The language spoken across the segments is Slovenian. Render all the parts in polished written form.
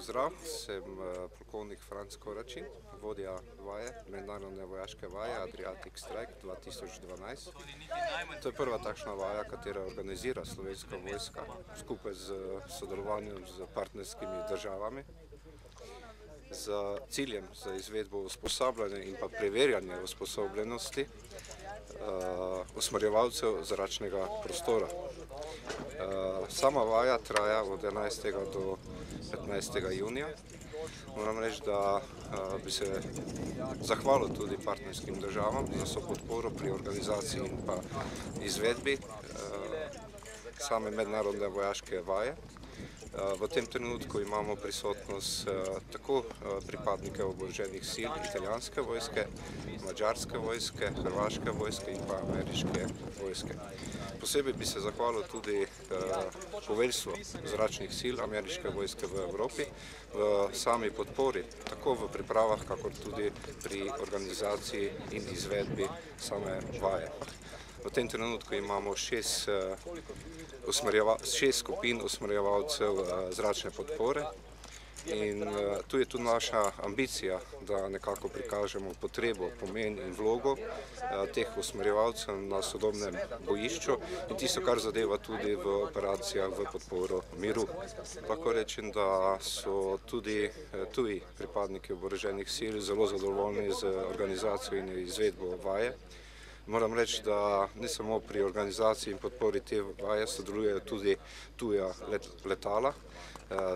pozdrav, sem polkovnik Franc Koračin, vodja vaje, mednarodne vojaške vaje Adriatic Strike 2012. To je prva takšna vaja, katera organizira Slovenska vojska skupaj z sodelovanjem z partnerskimi državami z ciljem za izvedbo usposabljanja in pa preverjanje usposobljenosti usmerjevalcev zračnega prostora. Sama vaja traja od 11. do 15. junija. Moram reči, da bi se zahvalil tudi partnerskim državam za sopodporo pri organizaciji in pa izvedbi same mednarodne vojaške vaje. V tem trenutku imamo prisotnost tako pripadnike oboroženih sil italijanske vojske, madžarske vojske, hrvaške vojske in pa ameriške vojske. Posebej bi se zahvalil tudi poveljstvu zračnih sil ameriške vojske v Evropi v sami podpori, tako v pripravah, kakor tudi pri organizaciji in izvedbi same vaje. V tem trenutku imamo 6 skupin usmerjevalcev zračne podpore in tu je tudi naša ambicija, da nekako prikažemo potrebo, pomen in vlogo teh usmerjevalcev na sodobnem bojišču in tisto, kar zadeva tudi v operacijah v podporo miru. Lahko rečem, da so tudi tuji pripadniki oboroženih sil zelo zadovoljni z organizacijo in izvedbo vaje. Moram reči, da ne samo pri organizaciji in podpori te vaje sodelujejo tudi tuja letala,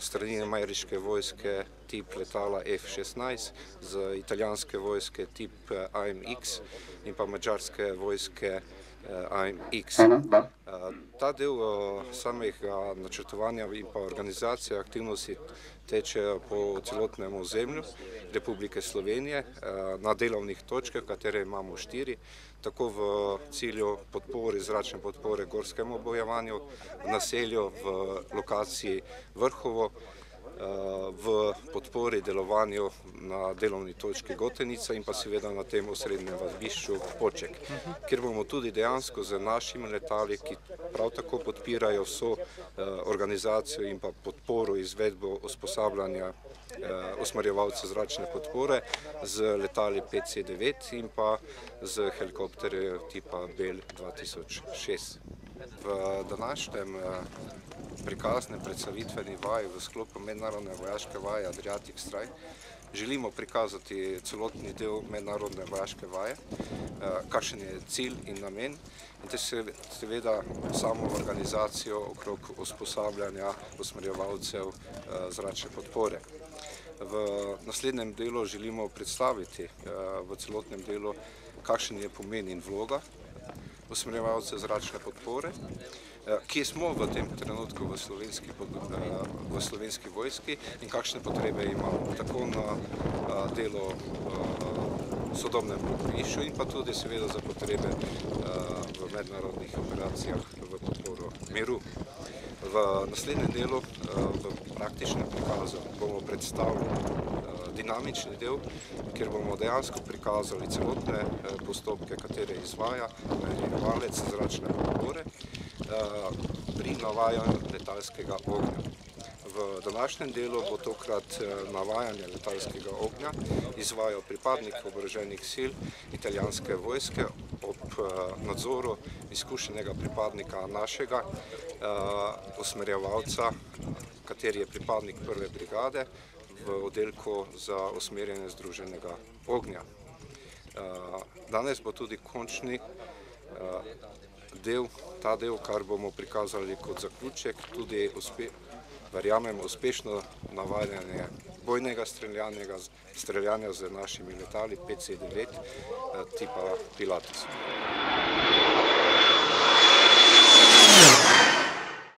strani ameriške vojske tip letala F-16, z italijanske vojske tip AMX in pa madžarske vojske AMX. Ta del samega načrtovanja in pa organizacije aktivnosti teče po celotnem ozemlju Republike Slovenije na delovnih točkah, katere imamo 4, tako v cilju podpore, zračne podpore gorskemu bojevanju, v naselju, v lokaciji Vrhovo, v podpori delovanju na delovni točki Gotenica in pa seveda na tem osrednjem vadbišču Poček, kjer bomo tudi dejansko z našimi letali, ki prav tako podpirajo vso organizacijo in pa podporo izvedbo usposabljanja usmerjevalcev zračne podpore z letali PC-9 in pa z helikopterjev tipa Bell 2006. V današnjem prikaznem predstavitveni vaji v sklopu mednarodne vojaške vaje Adriatic Strike želimo prikazati celotni del mednarodne vojaške vaje, kakšen je cilj in namen in te seveda samo organizacijo okrog usposabljanja usmerjevalcev zračne podpore. V naslednjem delu želimo predstaviti v celotnem delu, kakšen je pomen in vloga usmerjevalcev zračne podpore, kje smo v tem trenutku v slovenski vojski in kakšne potrebe imamo, tako na delo v sodobnem bojišču in pa tudi seveda za potrebe v mednarodnih operacijah v podporo miru. V naslednjem delu, v praktičnem prikazu, bomo predstavili dinamični del, kjer bomo dejansko prikazali celotne postopke, katere izvaja navajalec zračne podpore pri navajanju letalskega ognja. V današnjem delu bo tokrat navajanje letalskega ognja izvajal pripadnik oboroženih sil italijanske vojske ob nadzoru izkušenega pripadnika našega usmerjevalca, kateri je pripadnik 1. brigade v oddelku za usmerjanje združenega ognja. Danes bo tudi končni del, ta del, kar bomo prikazali kot zaključek, tudi verjamem uspešno navajanje bojnega streljanja z našimi letali PC-9 tipa Pilatus.